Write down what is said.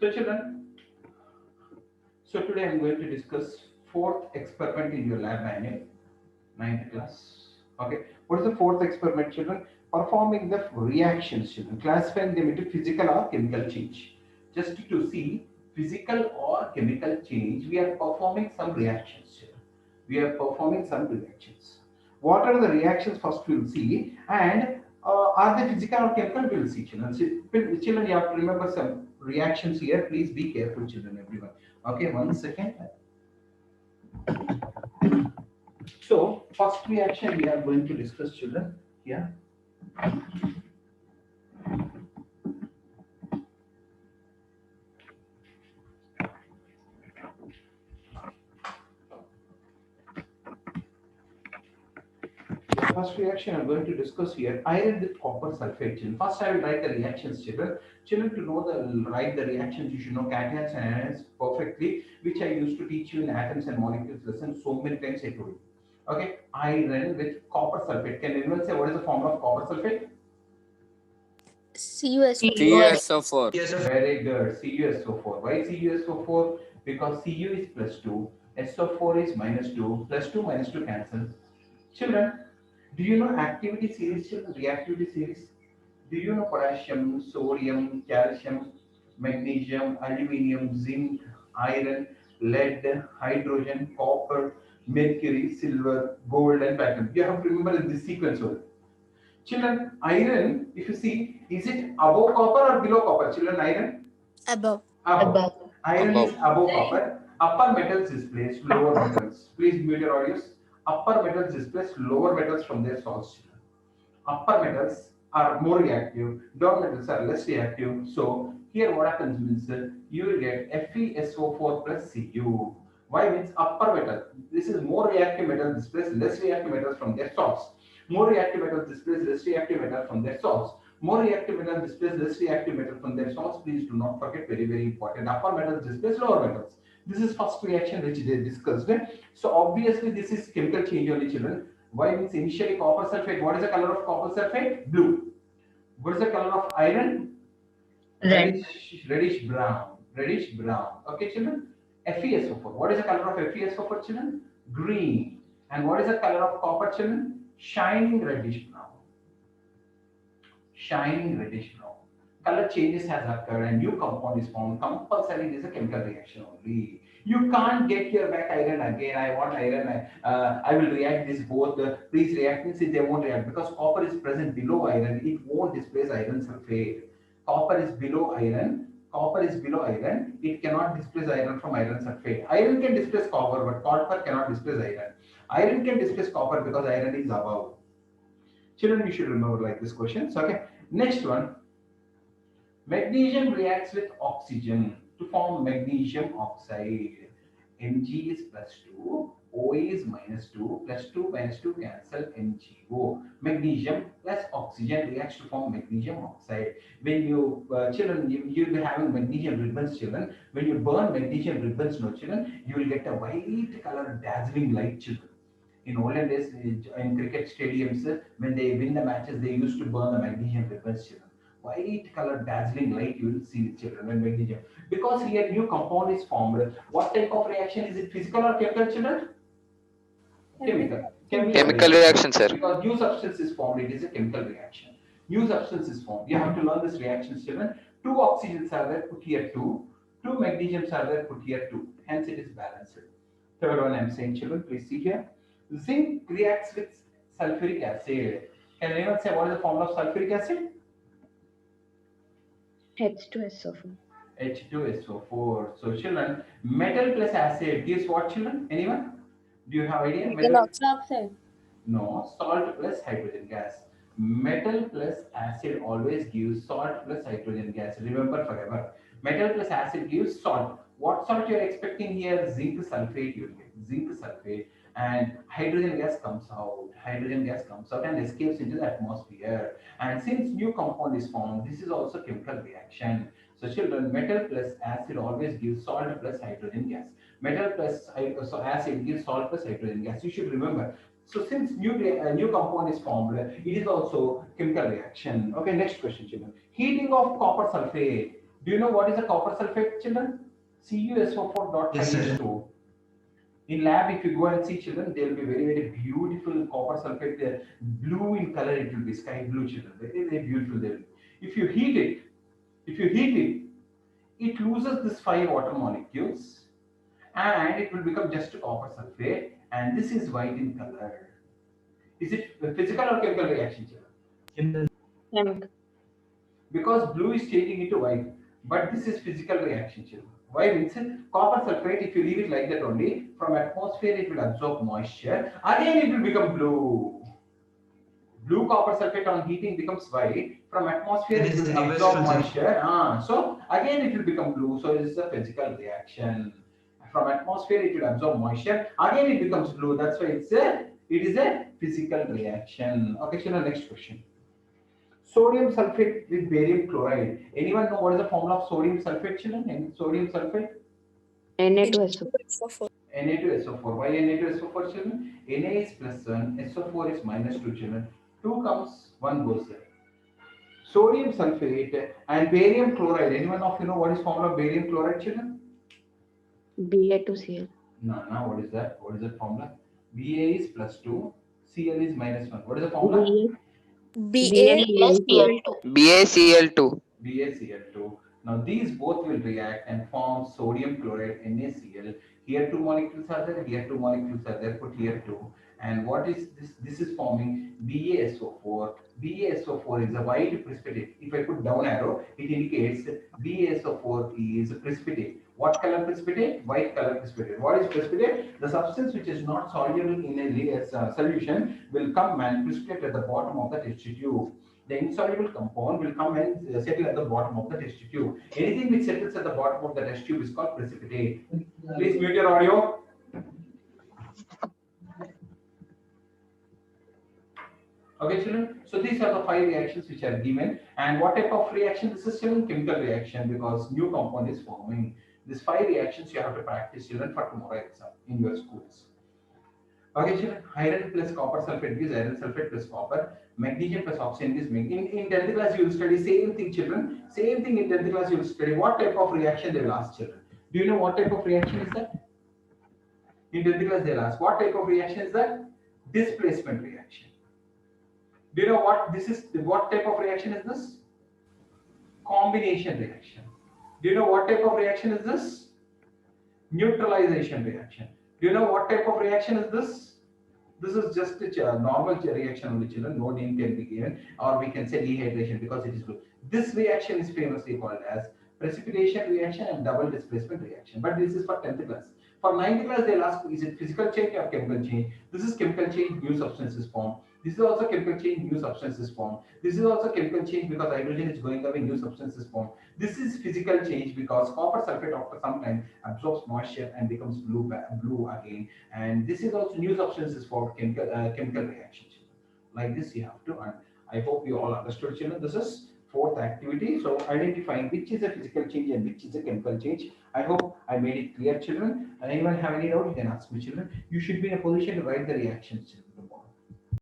So children, so today I'm going to discuss fourth experiment in your lab manual, ninth class. Okay, what is the fourth experiment, children? Performing the reactions, children, classifying them into physical or chemical change. Just to see physical or chemical change, we are performing some reactions, children. We are performing some reactions. What are the reactions? First we'll see, and are they physical or chemical? We'll see, children. So, children, you have to remember some reactions here. Please be careful, children, everyone. Okay, 1 second. So, first reaction we are going to discuss, children. Here. The first reaction I'm going to discuss here, iron with copper sulfate. Children. First, I will write the reactions, children. Children, to know the write the reactions, you should know cations and anions perfectly, which I used to teach you in atoms and molecules lesson so many times I told you. Okay, iron with copper sulfate. Can anyone say what is the formula of copper sulfate? CuSO4. CuSO4. Very good. CuSO4. Why CuSO4? Because Cu is plus 2, SO4 is minus 2, plus 2 minus 2 cancel. Children, do you know activity series, children? Reactivity series? Do you know potassium, sodium, calcium, magnesium, aluminium, zinc, iron, lead, hydrogen, copper, mercury, silver, gold, and platinum? You have to remember in this sequence only. Children, iron, if you see, is it above copper or below copper? Children, iron? Above. Above. Iron is Above. above copper. Upper metals displace lower metals. Please mute your audios. Upper metals displace lower metals from their source. Upper metals are more reactive, down metals are less reactive. So here what happens means you will get FeSO4 plus Cu. Why means upper metal? This is more reactive metal displace less reactive metals from their source. More reactive metals displace less reactive metal from their source. More reactive metal displace less reactive metal from their source. Please do not forget, very very important. Upper metals displace lower metals. This is first reaction which they discussed. So obviously this is chemical change only, children. Why means initially copper sulfate. What is the color of copper sulfate? Blue. What is the color of iron? Red. Reddish brown. Reddish brown. Okay, children. FeSO4. What is the color of FeSO4, children? Green. And what is the color of copper, children? Shining reddish brown. Shining reddish brown. Color changes has occurred and new compound is formed. Compulsory, it is a chemical reaction only. You can't get here back iron again. I want iron. I will react this both. Please react. Means they won't react because copper is present below iron. It won't displace iron sulfate. Copper is below iron. Copper is below iron. It cannot displace iron from iron sulfate. Iron can displace copper, but copper cannot displace iron. Iron can displace copper because iron is above. Children, you should remember like this question. So, okay. Next one. Magnesium reacts with oxygen to form magnesium oxide. Mg is plus 2, O is minus 2, plus 2 minus 2 cancel MgO. Magnesium plus oxygen reacts to form magnesium oxide. When you, children, you'll be having magnesium ribbons, children. When you burn magnesium ribbons, no children, you will get a white color dazzling light, children. In olden days, in cricket stadiums, when they win the matches, they used to burn the magnesium ribbons, children. White color dazzling light you will see, children, when magnesium. Because here new compound is formed. What type of reaction is it? Physical or chemical, children? Chemical. Chemical reaction, sir. Because new substance is formed, it is a chemical reaction. New substance is formed. You have to learn this reaction, children. Two oxygens are there, put here two. Two magnesiums are there, put here two. Hence it is balanced. Third one I'm saying, children, please see here. Zinc reacts with sulfuric acid. Can anyone say what is the formula of sulfuric acid? H2SO4. H2SO4. So children, metal plus acid gives what, children? Anyone? Do you have idea? Nickel oxide. No, salt plus hydrogen gas. Metal plus acid always gives salt plus hydrogen gas. Remember forever. Metal plus acid gives salt. What salt you are expecting here? Zinc sulfate you will get. Zinc sulfate. And hydrogen gas comes out. Hydrogen gas comes out and escapes into the atmosphere. And since new compound is formed, this is also chemical reaction. So children, metal plus acid always gives salt plus hydrogen gas. Metal plus acid gives salt plus hydrogen gas. You should remember. So since new compound is formed, it is also chemical reaction. Okay, next question, children. Heating of copper sulfate. Do you know what is a copper sulfate, children? Yes, sir. CuSO4.5H2O. In lab, if you go and see children, they will be very, very beautiful copper sulfate. Blue in color, it will be sky blue, children. Very, very beautiful. They will. If you heat it, if you heat it loses this five water molecules and it will become just copper sulfate. And this is white in color. Is it a physical or chemical reaction, children? Chemical. Chemical. Because blue is changing into white, but this is physical reaction, children. Why means copper sulfate, if you leave it like that only, from atmosphere it will absorb moisture, again it will become blue. Blue copper sulfate on heating becomes white, from atmosphere That it is will the absorb reversal, sir. moisture, so again it will become blue, so it is a physical reaction. From atmosphere it will absorb moisture, again it becomes blue, that's why it is a physical reaction. Okay, children, next question. Sodium sulfate with barium chloride. Anyone know what is the formula of sodium sulfate, children? And sodium sulfate? Na2SO. Na2SO4. Why Na2SO4, children? Na is plus 1, SO4 is minus 2, children. 2 comes, 1 goes there. Sodium sulfate and barium chloride. Anyone of you know what is formula of barium chloride, children? Ba2Cl. No, now what is that? What is that formula? Ba is plus 2, Cl is minus 1. What is the formula? BaCl2. BaCl2. BaCl2. Now these both will react and form sodium chloride NaCl. Here two molecules are there, here two molecules are there, put here two. And what is this? This is forming BaSO4. BaSO4 is a white precipitate. If I put down arrow, it indicates BaSO4 is a precipitate. What color precipitate? White color precipitate. What is precipitate? The substance which is not soluble in a solution will come and precipitate at the bottom of the test tube. The insoluble compound will come and settle at the bottom of the test tube. Anything which settles at the bottom of the test tube is called precipitate. Please mute your audio. Okay, children. So these are the five reactions which are given. And what type of reaction? This is still chemical reaction because new compound is forming. These five reactions you have to practice, children, for tomorrow exam in your schools. Okay, children, iron plus copper sulfate gives iron sulfate plus copper. Magnesium plus oxide gives magnesium. In 10th class, you will study same thing, children. Same thing in 10th class, you will study. What type of reaction they will ask, children? Do you know what type of reaction is that? In 10th class, they'll ask. What type of reaction is that? Displacement reaction. Do you know what this is? What type of reaction is this? Combination reaction. Do you know what type of reaction is this? Neutralization reaction. Do you know what type of reaction is this? This is just a normal reaction only, children. No name can be given, or we can say dehydration because it is blue. This reaction is famously called as precipitation reaction and double displacement reaction. But this is for 10th class. For 9th class, they'll ask, is it physical change or chemical change? This is chemical change, new substances form. This is also chemical change, new substances form. This is also chemical change because hydrogen is going away, new substances form. This is physical change because copper sulfate after some time absorbs moisture and becomes blue again. And this is also new substances for chemical reactions. Like this, you have to. And I hope you all understood, children. This is fourth activity. So identifying which is a physical change and which is a chemical change. I hope I made it clear, children. And anyone have any doubt, you can ask me, children. You should be in a position to write the reactions, children.